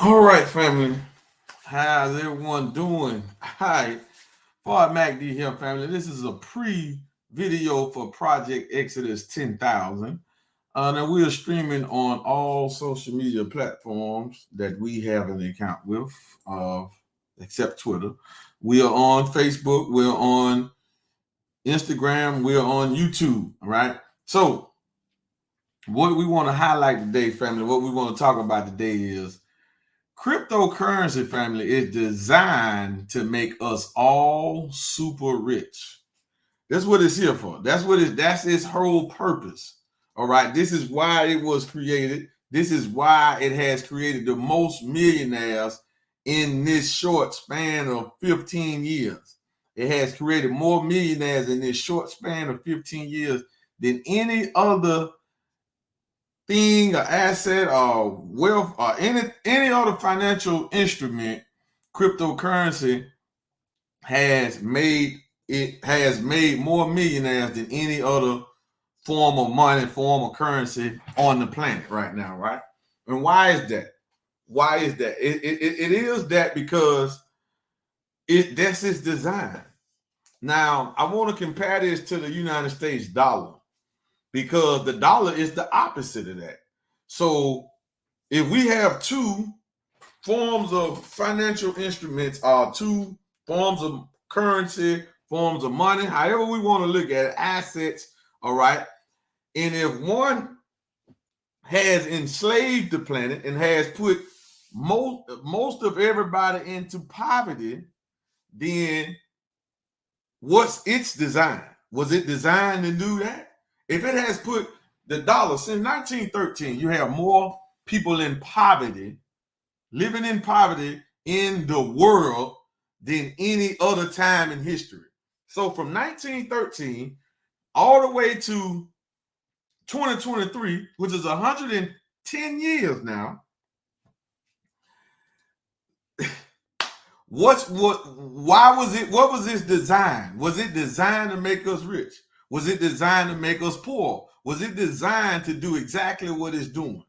All right, family. How's everyone doing? Hi, Ford MacD here, family. This is a pre-video for Project Exodus 10,000. Now we are streaming on all social media platforms that we have an account with, uh, except Twitter. We are on Facebook. We're on Instagram. We're on YouTube. All right. So what we want to highlight today, family, what we want to talk about today is cryptocurrency, family, is designed to make us all super rich. That's what it's here for. That's its whole purpose. All right. This is why it was created. This is why it has created the most millionaires in this short span of 15 years. It has created more millionaires in this short span of 15 years than any other thing, or asset, or wealth, or any other financial instrument. Cryptocurrency has made more millionaires than any other form of money, form of currency on the planet right now, right? And why is that? Why is that? It is that because that's its design. Now, I want to compare this to the United States dollar because the dollar is the opposite of that. So if we have two forms of financial instruments, or two forms of currency, forms of money, however we want to look at it, assets, all right. And if one has enslaved the planet and has put most of everybody into poverty, then what's its design? Was it designed to do that? If it has put the dollar since 1913, you have more people in poverty, living in poverty in the world than any other time in history. So from 1913 all the way to 2023, which is 110 years now, why was it, what was its design? Was it designed to make us rich? Was it designed to make us poor? Was it designed to do exactly what it's doing?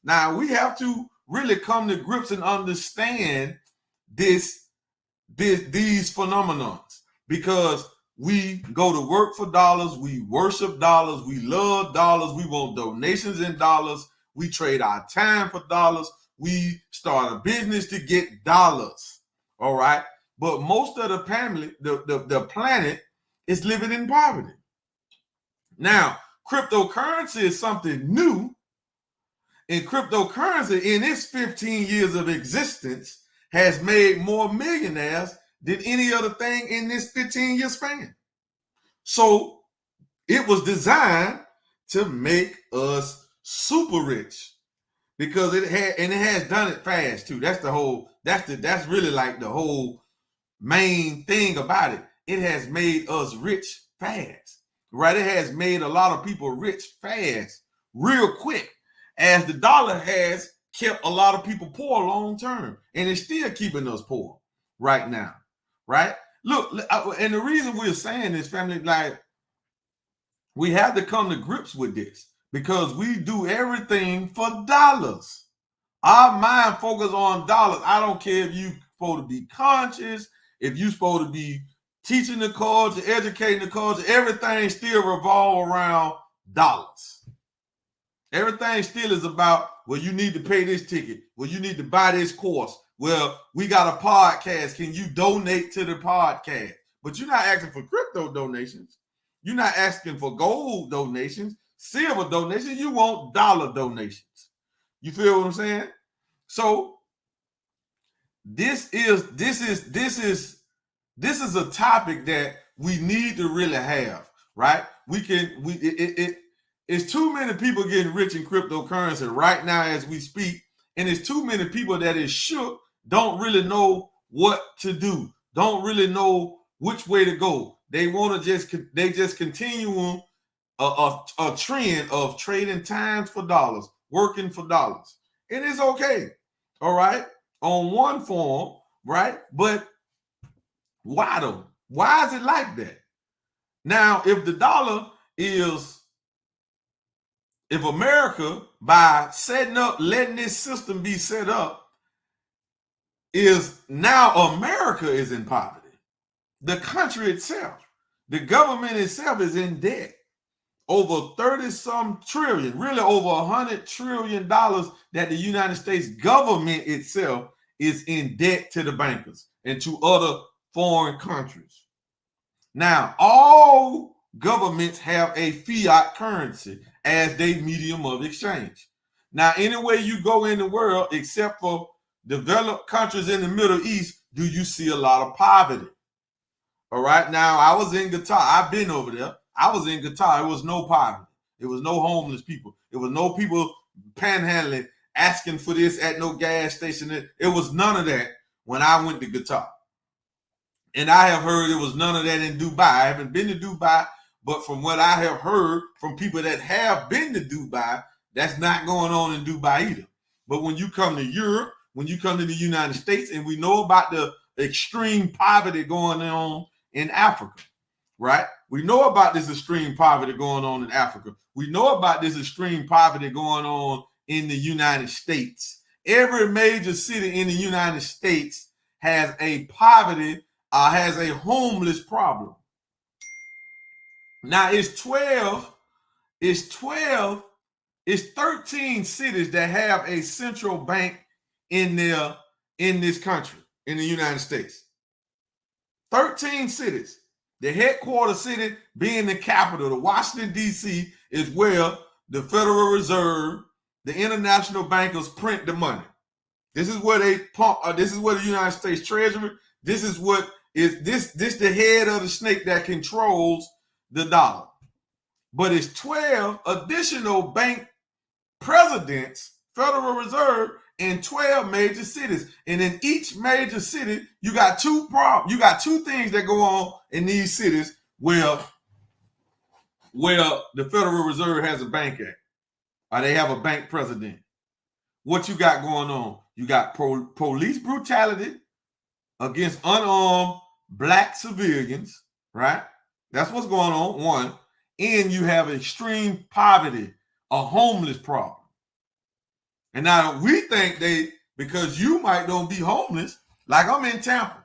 Now we have to really come to grips and understand these phenomenons, because we go to work for dollars, we worship dollars, we love dollars, we want donations in dollars, we trade our time for dollars, we start a business to get dollars. All right. But most of the family, the planet is living in poverty. Now, cryptocurrency is something new, and cryptocurrency in its 15 years of existence has made more millionaires than any other thing in this 15-year span. So it was designed to make us super rich, because it has done it fast too. That's really like the whole main thing about it. It has made us rich fast, right? It has made a lot of people rich fast, real quick, as the dollar has kept a lot of people poor long term, and it's still keeping us poor right now, right? Look, and the reason we're saying this, family, like, we have to come to grips with this because we do everything for dollars. Our mind focus on dollars. I don't care if you're supposed to be conscious, if you're supposed to be teaching the culture, educating the culture, everything still revolves around dollars. Everything still is about, well, you need to pay this ticket. Well, you need to buy this course. Well, we got a podcast. Can you donate to the podcast? But you're not asking for crypto donations. You're not asking for gold donations, silver donations. You want dollar donations. You feel what I'm saying? So this is a topic that we need to really have, right? It's too many people getting rich in cryptocurrency right now as we speak, and it's too many people that is shook, don't really know what to do, don't really know which way to go. They want to just continue a trend of trading times for dollars, working for dollars. It is okay, all right, on one form, right? But why though? Why is it like that? Now, if the dollar is, if America, by setting up, letting this system be set up, is now America is in poverty. The country itself, the government itself is in debt. Over 30-some trillion, really over $100 trillion that the United States government itself is in debt to the bankers and to other foreign countries. Now, all governments have a fiat currency as their medium of exchange. Now, anywhere you go in the world, except for developed countries in the Middle East, do you see a lot of poverty? All right. Now, I was in Qatar. I've been over there. I was in Qatar. It was no poverty. It was no homeless people. It was no people panhandling, asking for this at no gas station. It was none of that when I went to Qatar. And I have heard it was none of that in Dubai. I haven't been to Dubai, but from what I have heard from people that have been to Dubai, that's not going on in Dubai either. But when you come to Europe, when you come to the United States, and we know about the extreme poverty going on in Africa, right? We know about this extreme poverty going on in Africa. We know about this extreme poverty going on in the United States. Every major city in the United States has a poverty, has a homeless problem. Now it's 13 cities that have a central bank in this country, in the United States. 13 cities. The headquarters city being the capital, the Washington, D.C., is where the Federal Reserve, the international bankers print the money. This is where they pump, this is where the United States Treasury, this is what is this the head of the snake that controls the dollar. But it's 12 additional bank presidents, Federal Reserve, in 12 major cities. And in each major city, you got two problems. You got two things that go on in these cities where the Federal Reserve has a bank at, or they have a bank president. What you got going on? You got police brutality against unarmed black civilians, right? That's what's going on, one. And you have extreme poverty, a homeless problem. And now we think because you might don't be homeless, like I'm in Tampa.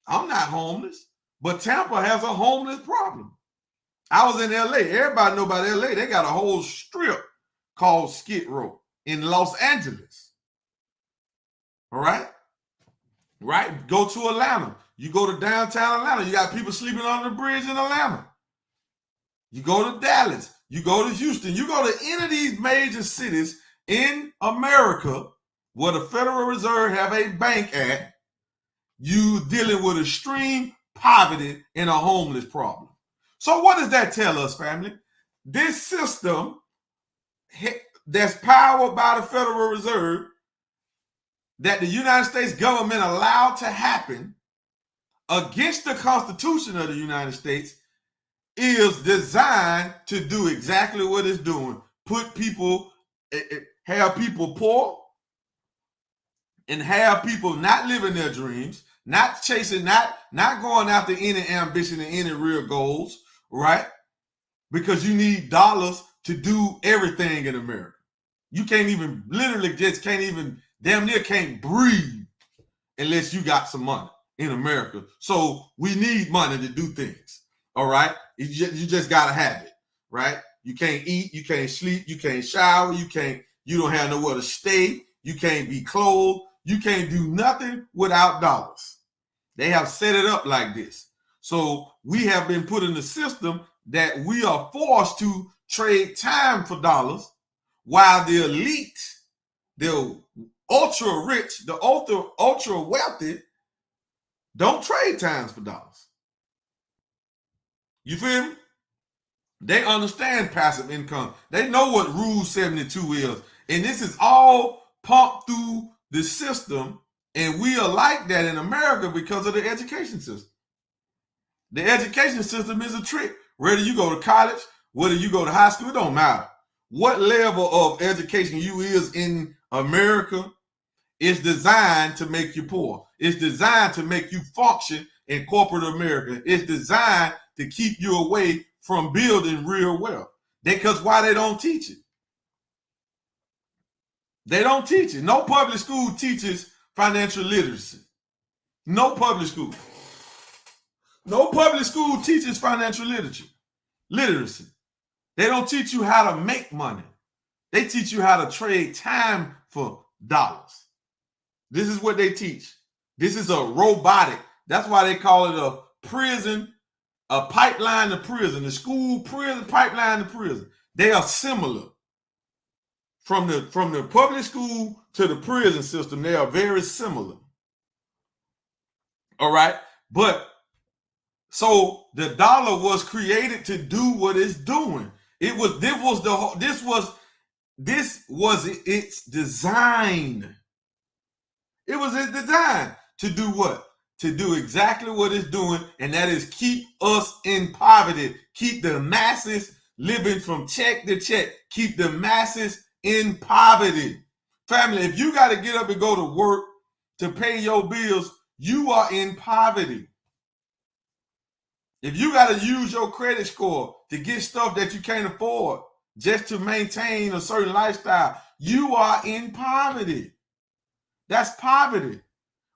I'm not homeless, but Tampa has a homeless problem. I was in LA. Everybody know about LA. They got a whole strip called Skid Row in Los Angeles. All right? Right? Go to Atlanta. You go to downtown Atlanta. You got people sleeping under the bridge in Atlanta. You go to Dallas. You go to Houston. You go to any of these major cities in America where the Federal Reserve have a bank at, you dealing with extreme poverty and a homeless problem. So what does that tell us, family? This system that's powered by the Federal Reserve that the United States government allowed to happen against the Constitution of the United States is designed to do exactly what it's doing. Have people poor and have people not living their dreams, not chasing, not going after any ambition and any real goals, right? Because you need dollars to do everything in America. You can't even, literally just can't even, damn near can't breathe unless you got some money in America. So we need money to do things, all right? You just got to have it, right? You can't eat, you can't sleep, you can't shower, you don't have nowhere to stay, you can't be clothed, you can't do nothing without dollars. They have set it up like this. So we have been put in a system that we are forced to trade time for dollars, while the elite, the ultra rich, the ultra wealthy don't trade times for dollars. You feel me? They understand passive income. They know what Rule 72 is. And this is all pumped through the system. And we are like that in America because of the education system. The education system is a trick. Whether you go to college, whether you go to high school, it don't matter. What level of education you is in America is designed to make you poor. It's designed to make you function in corporate America. It's designed to keep you away from building real wealth. Because why they don't teach it? They don't teach it. No public school teaches financial literacy. No public school. No public school teaches financial literacy. They don't teach you how to make money. They teach you how to trade time for dollars. This is what they teach. This is a robotic. That's why they call it a prison, a pipeline to prison, the school prison, pipeline to prison. They are similar. From the public school to the prison system, they are very similar. All right. But so the dollar was created to do what it's doing. This was its design. It was its design to do what? To do exactly what it's doing, and that is keep us in poverty, keep the masses living from check to check, keep the masses in poverty. Family, if you got to get up and go to work to pay your bills, you are in poverty. If you got to use your credit score to get stuff that you can't afford just to maintain a certain lifestyle, you are in poverty. That's poverty,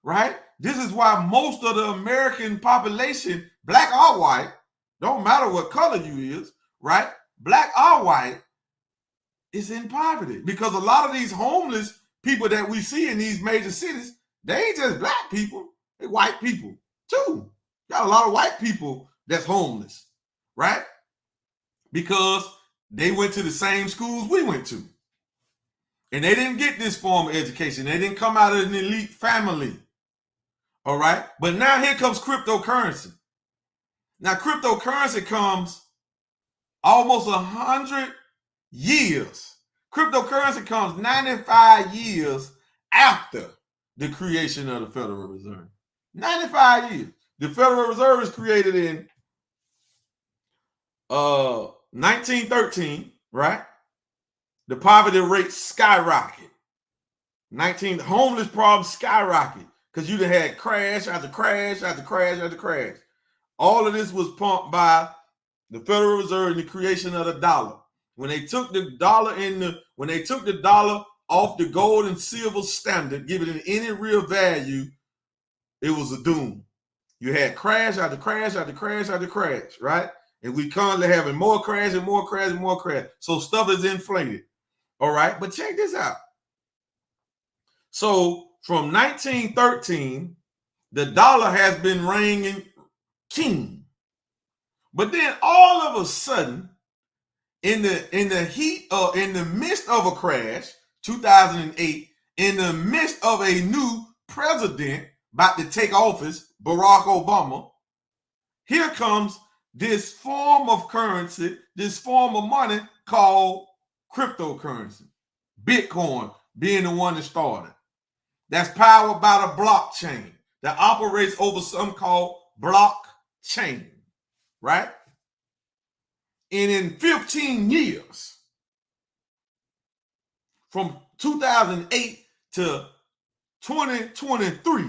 right? This is why most of the American population, black or white, don't matter what color you is, right? Black or white is in poverty, because a lot of these homeless people that we see in these major cities, they ain't just black people, they white people too. Got a lot of white people that's homeless, right? Because they went to the same schools we went to. And they didn't get this form of education. They didn't come out of an elite family. All right. But now here comes cryptocurrency. Now, cryptocurrency comes almost 100 years. Cryptocurrency comes 95 years after the creation of the Federal Reserve. 95 years. The Federal Reserve was created in 1913, right? The poverty rate skyrocket. Homeless problem skyrocket, because you done had crash after crash after crash after crash. All of this was pumped by the Federal Reserve and the creation of the dollar. When they took the dollar off the gold and silver standard, give it any real value, it was a doom. You had crash after crash after crash after crash, right? And we currently having more crash and more crash and more crash. So stuff is inflated. All right, but check this out. So from 1913, the dollar has been reigning king. But then all of a sudden, in the midst of a crash, 2008, in the midst of a new president about to take office, Barack Obama, here comes this form of currency, this form of money called cryptocurrency. Bitcoin being the one that started. That's powered by the blockchain that operates over something called blockchain, right? And in 15 years, from 2008 to 2023,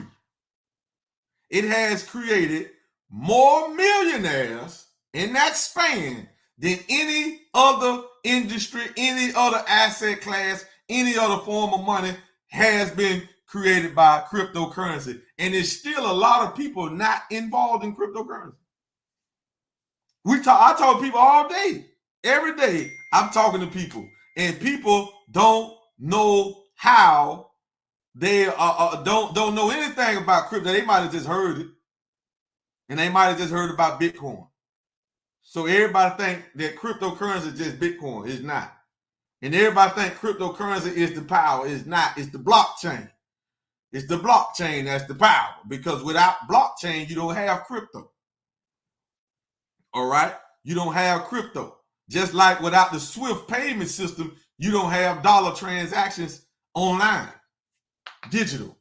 it has created more millionaires in that span than any other industry, any other asset class, any other form of money has been created by cryptocurrency. And there's still a lot of people not involved in cryptocurrency. I talk to people all day, every day. I'm talking to people, and people don't know how. They don't know anything about crypto. They might have just heard it, and they might have just heard about Bitcoin. So everybody think that cryptocurrency is just Bitcoin. It's not. And everybody think cryptocurrency is the power. It's not. It's the blockchain. It's the blockchain that's the power, because without blockchain, you don't have crypto. All right? You don't have crypto. Just like without the SWIFT payment system, you don't have dollar transactions online, digital.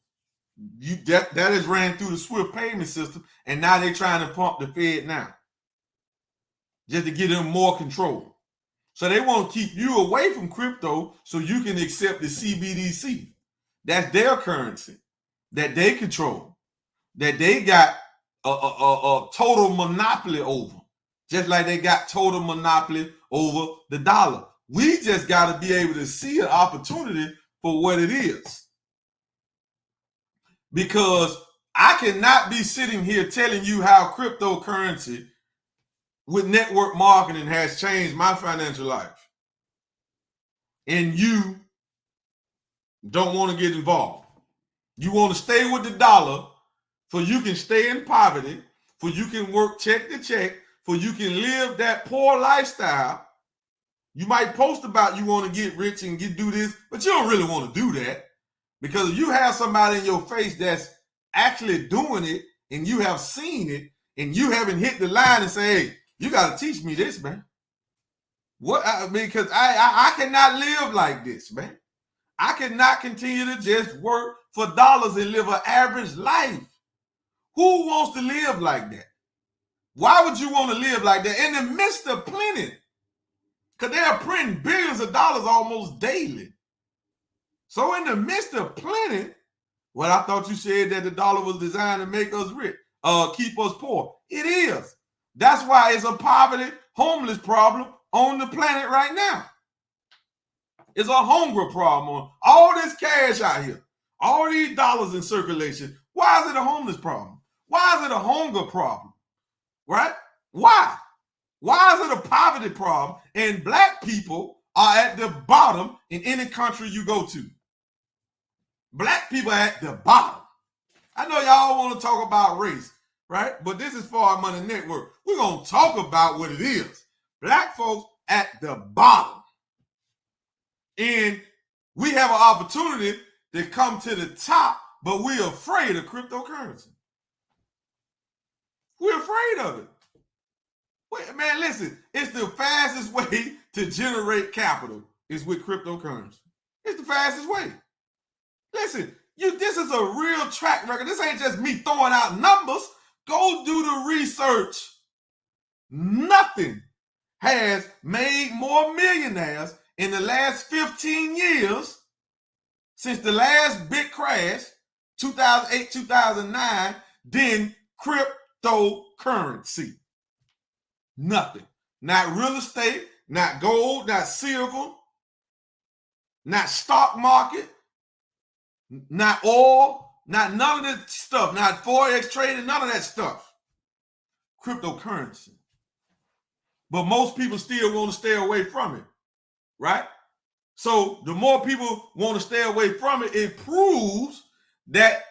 That is ran through the SWIFT payment system, and now they're trying to pump the Fed now, just to give them more control. So they want to keep you away from crypto so you can accept the CBDC. That's their currency that they control, that they got a total monopoly over, just like they got total monopoly over the dollar. We just got to be able to see an opportunity for what it is. because I cannot be sitting here telling you how cryptocurrency with network marketing has changed my financial life, and you don't want to get involved. You want to stay with the dollar for you can stay in poverty, for you can work check to check, for you can live that poor lifestyle. You might post about you want to get rich and do this, but you don't really want to do that, because if you have somebody in your face that's actually doing it and you have seen it and you haven't hit the line and say, hey, you got to teach me this, man. What? Because I cannot live like this, man. I cannot continue to just work for dollars and live an average life. Who wants to live like that? Why would you want to live like that in the midst of plenty? Because they are printing billions of dollars almost daily. So in the midst of plenty, well, I thought you said that the dollar was designed to make us rich, keep us poor. It is. That's why it's a poverty, homeless problem on the planet right now. It's a hunger problem. All this cash out here, all these dollars in circulation. Why is it a homeless problem? Why is it a hunger problem? Right? Why? Why is it a poverty problem? And black people are at the bottom in any country you go to. Black people are at the bottom. I know y'all want to talk about race, right? But this is for our Money Network. We're going to talk about what it is. Black folks at the bottom. And we have an opportunity to come to the top, but we're afraid of cryptocurrency. We're afraid of it. Wait, man, listen, it's the fastest way to generate capital is with cryptocurrency. It's the fastest way. Listen, this is a real track record. This ain't just me throwing out numbers. Go do the research. Nothing has made more millionaires in the last 15 years since the last big crash, 2008, 2009, than cryptocurrency. Nothing. Not real estate, not gold, not silver, not stock market, not oil, not none of that stuff, not Forex trading, none of that stuff. Cryptocurrency. But most people still want to stay away from it, right? So the more people want to stay away from it, it proves that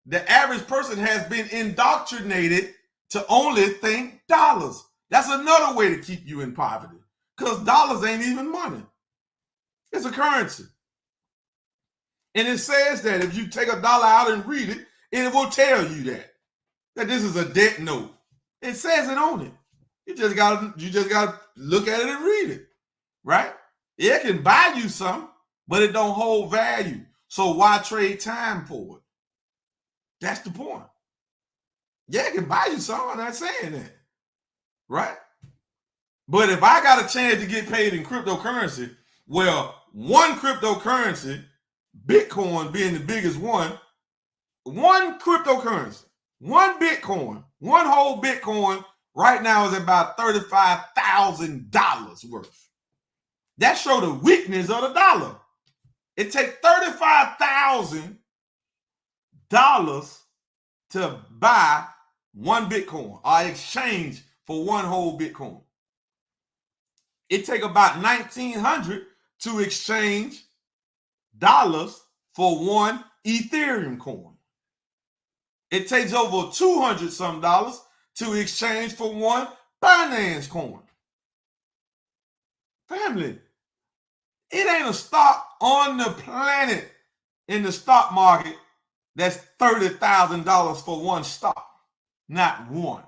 the average person has been indoctrinated to only think dollars. That's another way to keep you in poverty, because dollars ain't even money. It's a currency. And it says that if you take a dollar out and read it, it will tell you that this is a debt note. It says it on it. You just gotta look at it and read it, right? It can buy you some, but it don't hold value. So why trade time for it? That's the point. Yeah, it can buy you some. I'm not saying that, right? But if I got a chance to get paid in cryptocurrency, well, one cryptocurrency, Bitcoin being the biggest one cryptocurrency, one Bitcoin, one whole Bitcoin right now is about $35,000 worth. That shows the weakness of the dollar. It takes $35,000 to buy one Bitcoin or exchange for one whole Bitcoin. It takes about $1,900 to exchange dollars for one Ethereum coin. It takes over $200 some to exchange for one Binance coin. Family, it ain't a stock on the planet in the stock market that's $30,000 for one stock. Not one.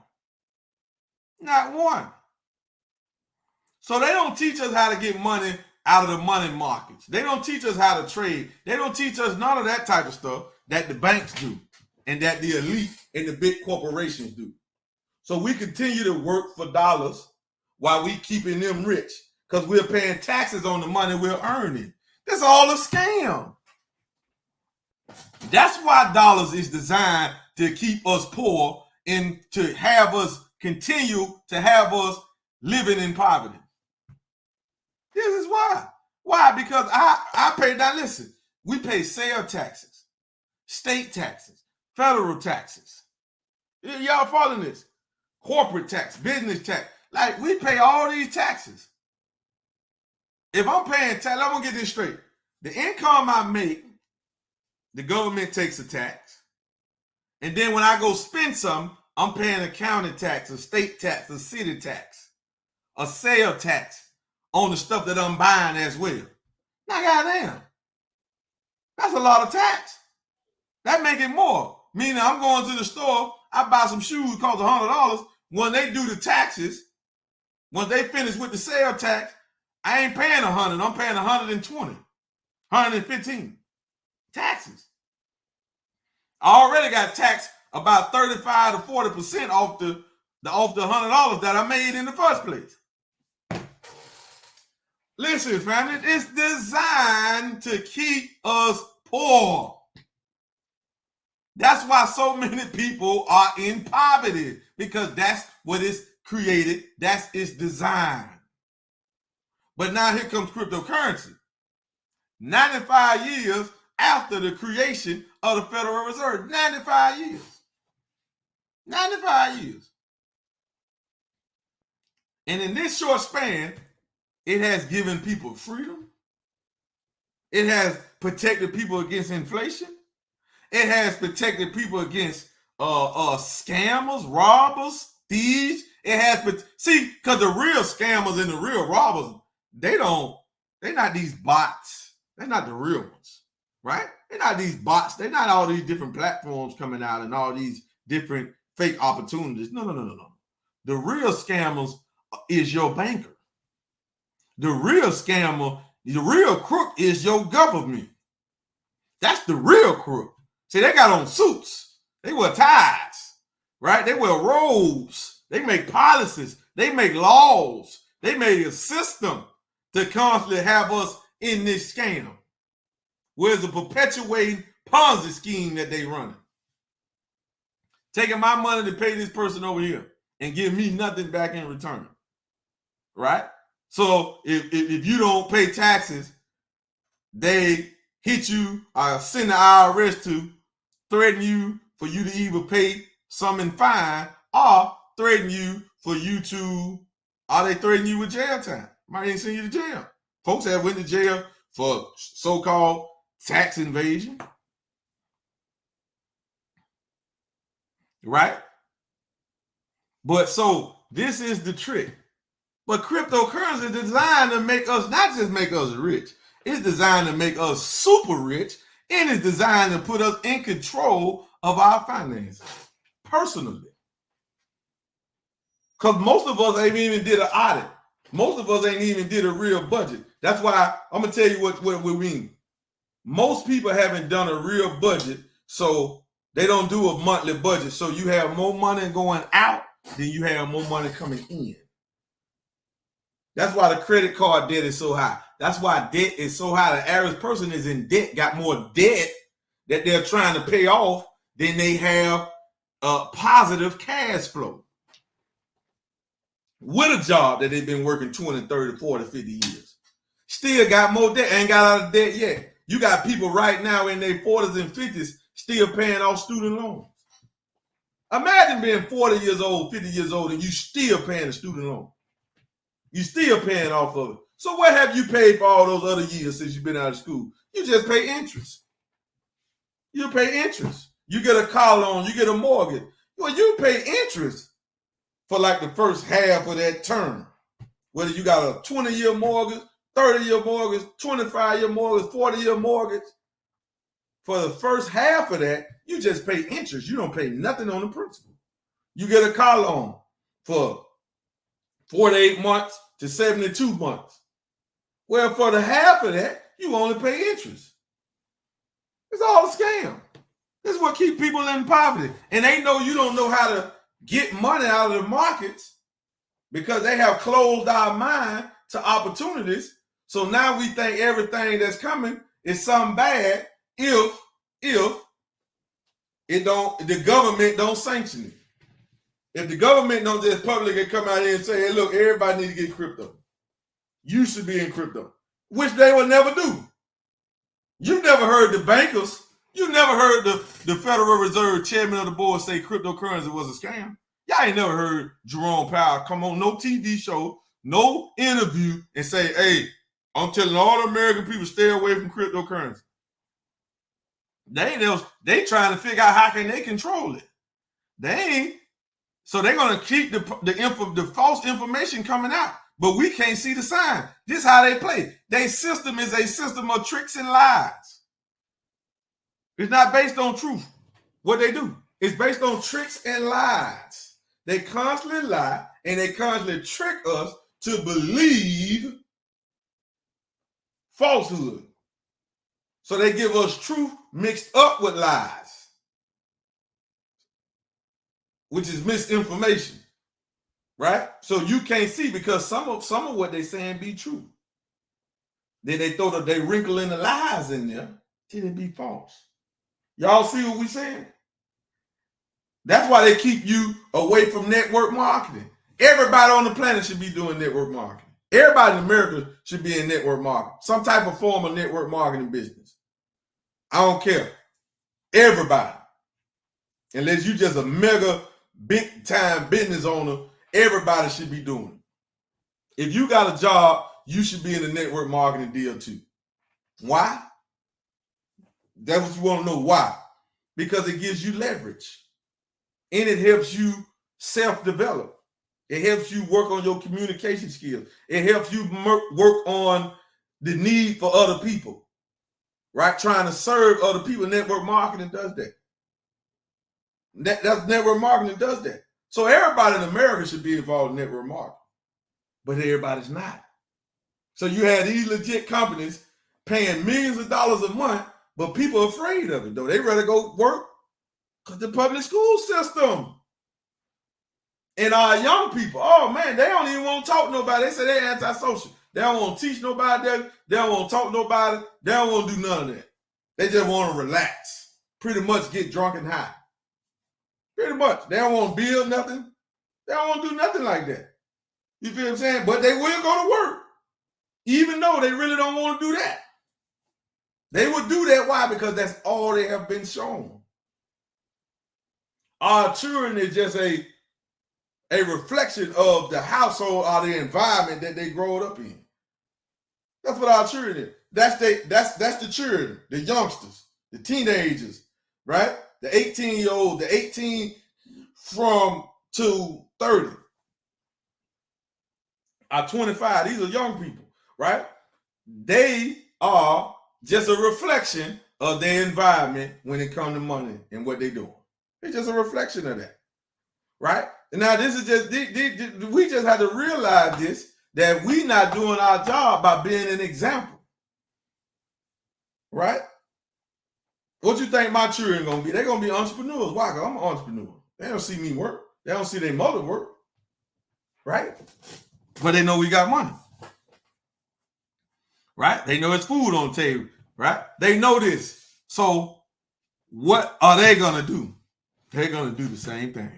Not one. So they don't teach us how to get money out of the money markets. They don't teach us how to trade. They don't teach us none of that type of stuff that the banks do and that the elite and the big corporations do. So we continue to work for dollars while we keeping them rich because we're paying taxes on the money we're earning. That's all a scam. That's why dollars is designed to keep us poor and to have us continue to have us living in poverty. This is why. Why? Because I pay, now listen, we pay sales taxes, state taxes, federal taxes. Y'all following this? Corporate tax, business tax. Like, we pay all these taxes. If I'm paying tax, I'm gonna get this straight. The income I make, the government takes a tax. And then when I go spend something, I'm paying a county tax, a state tax, a city tax, a sale tax on the stuff that I'm buying as well. Now, goddamn, that's a lot of tax. That make it more. Meaning I'm going to the store, I buy some shoes, cost $100. When they do the taxes, when they finish with the sale tax, I ain't paying 100. I'm paying 120, 115 taxes. I already got taxed about 35 to 40% off the $100 that I made in the first place. Listen, family, it's designed to keep us poor. That's why so many people are in poverty, because that's what it's created. That's its design. But now here comes cryptocurrency. 95 years after the creation of the Federal Reserve. 95 years. 95 years. And in this short span, it has given people freedom. It has protected people against inflation. It has protected people against scammers, robbers, thieves. It has, see, because the real scammers and the real robbers, they're not these bots. They're not the real ones, right? They're not these bots. They're not all these different platforms coming out and all these different fake opportunities. No. The real scammers is your banker. The real scammer, the real crook is your government. That's the real crook. See, they got on suits. They wear ties, right? They wear robes. They make policies. They make laws. They made a system to constantly have us in this scam. Where's a perpetuating Ponzi scheme that they running? Taking my money to pay this person over here and give me nothing back in return, right? So if you don't pay taxes, they hit you, send the IRS to threaten you for you to either pay some in fine or threaten you for you to, or they threaten you with jail time. Might even send you to jail. Folks have went to jail for so-called tax invasion. Right? But so this is the trick. But cryptocurrency is designed to make us, not just make us rich, it's designed to make us super rich, and it's designed to put us in control of our finances personally. Because most of us ain't even did an audit. Most of us ain't even did a real budget. That's why I'm going to tell you what we mean. Most people haven't done a real budget, so they don't do a monthly budget. So you have more money going out than you have more money coming in. That's why the credit card debt is so high. That's why debt is so high. The average person is in debt, got more debt that they're trying to pay off than they have a positive cash flow. With a job that they've been working 20, 30, 40, 50 years. Still got more debt, ain't got out of debt yet. You got people right now in their 40s and 50s still paying off student loans. Imagine being 40 years old, 50 years old, and you still paying a student loan. You still paying off of it. So what have you paid for all those other years since you've been out of school? You just pay interest. You pay interest. You get a car loan, you get a mortgage. Well, you pay interest for like the first half of that term. Whether you got a 20-year mortgage, 30-year mortgage, 25-year mortgage, 40-year mortgage. For the first half of that, you just pay interest. You don't pay nothing on the principal. You get a car loan for 48 months to 72 months. Well, for the half of that, you only pay interest. It's all a scam. This is what keeps people in poverty. And they know you don't know how to get money out of the markets because they have closed our mind to opportunities. So now we think everything that's coming is something bad if the government don't sanction it. If the government don't just publicly come out here and say, hey, look, everybody need to get crypto. You should be in crypto, which they will never do. You've never heard the bankers You never heard the Federal Reserve chairman of the board say cryptocurrency was a scam. Y'all ain't never heard Jerome Powell come on no TV show, no interview, and say, hey, I'm telling all the American people stay away from cryptocurrency. They trying to figure out how can they control it. They ain't. So they're gonna keep the false information coming out, but we can't see the sign. This is how they play. Their system is a system of tricks and lies. It's not based on truth. What they do is based on tricks and lies. They constantly lie and they constantly trick us to believe falsehood. So they give us truth mixed up with lies, which is misinformation, right? So you can't see because some of what they're saying be true. Then they throw they wrinkle in the lies in there till it be false. Y'all see what we saying? That's why they keep you away from network marketing. Everybody on the planet should be doing network marketing. Everybody in America should be in network marketing, some type of form of network marketing business. I don't care. Everybody. Unless you just a mega big time business owner, everybody should be doing it. If you got a job, you should be in the network marketing deal too. Why? That's what you want to know. Why? Because it gives you leverage. And it helps you self-develop. It helps you work on your communication skills. It helps you work on the need for other people, right? Trying to serve other people. Network marketing does that. That's network marketing does that. So everybody in America should be involved in network marketing, but everybody's not. So you have these legit companies paying millions of dollars a month, but people are afraid of it, though. They rather go work because the public school system. And our young people, oh man, they don't even want to talk to nobody. They say they're antisocial. They don't want to teach nobody. They don't want to talk to nobody. They don't want to do none of that. They just want to relax. Pretty much get drunk and high. Pretty much. They don't want to build nothing. They don't want to do nothing like that. You feel what I'm saying? But they will go to work. Even though they really don't want to do that. They would do that. Why? Because that's all they have been shown. Our children is just a reflection of the household or the environment that they growed up in. That's what our children is. That's the children, the youngsters, the teenagers, right? The 18-year-old, the 18 from to 30. Are 25. These are young people, right? They are just a reflection of their environment when it comes to money and what they're doing. It's just a reflection of that, right? And now this is just, we just have to realize this, that we not doing our job by being an example, right? What you think my children going to be? They're going to be entrepreneurs. Why? Because I'm an entrepreneur. They don't see me work. They don't see their mother work, right? But they know we got money, right? They know it's food on the table, right? They know this. So what are they going to do? They're going to do the same thing.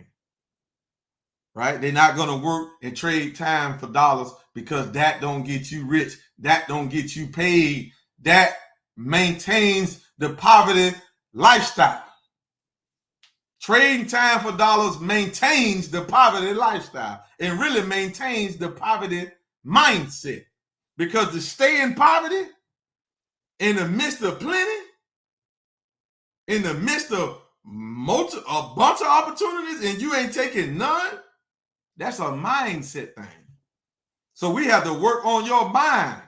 Right? They're not going to work and trade time for dollars because that don't get you rich. That don't get you paid. That maintains the poverty lifestyle. Trading time for dollars maintains the poverty lifestyle and really maintains the poverty mindset. Because to stay in poverty, in the midst of plenty, in the midst of a bunch of opportunities and you ain't taking none, that's a mindset thing. So we have to work on your mind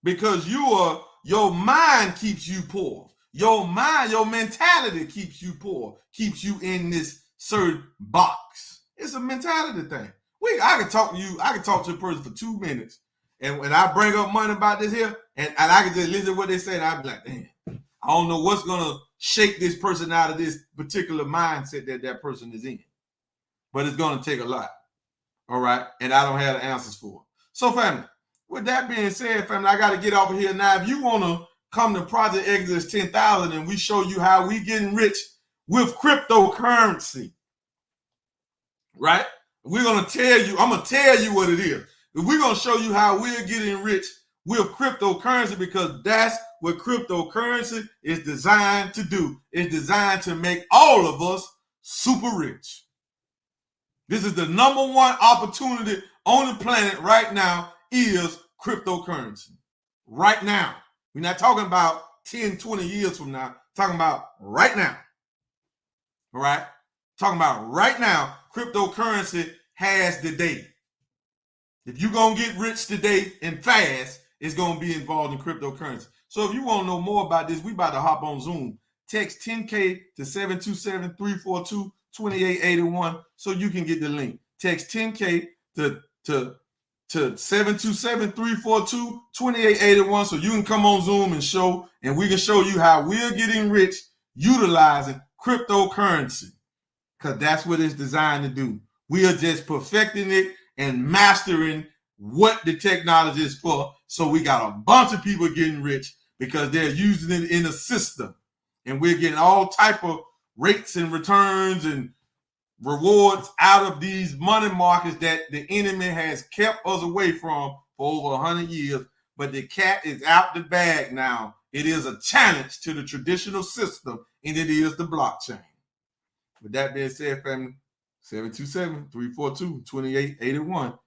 because your mind keeps you poor. Your mind, your mentality keeps you poor, keeps you in this certain box. It's a mentality thing. I can talk to you, I can talk to a person for 2 minutes, and when I bring up money about this here, and I can just listen to what they say, and I'll be like, damn, I don't know what's gonna shake this person out of this particular mindset that person is in. But it's going to take a lot, all right? And I don't have the answers for it. So, family, with that being said, family, I got to get over here now. If you want to come to Project Exodus 10,000 and we show you how we getting rich with cryptocurrency, right? We're going to tell you, I'm going to tell you what it is. We're going to show you how we're getting rich with cryptocurrency because that's what cryptocurrency is designed to do. It's designed to make all of us super rich. This is the number one opportunity on the planet right now is cryptocurrency. Right now. We're not talking about 10, 20 years from now. We're talking about right now. All right? Talking about right now, cryptocurrency has the day. If you're going to get rich today and fast, it's going to be involved in cryptocurrency. So if you want to know more about this, we about to hop on Zoom. Text 10K to 727-342-2881 so you can get the link. Text 10K to 727-342-2881 so you can come on Zoom and show, and we can show you how we're getting rich utilizing cryptocurrency, because that's what it's designed to do. We are just perfecting it and mastering what the technology is for. So we got a bunch of people getting rich because they're using it in a system, and we're getting all type of rates and returns and rewards out of these money markets that the enemy has kept us away from for over 100 years. But the cat is out the bag now. It is a challenge to the traditional system, and it is the blockchain. With that being said, family, 727-342-2881.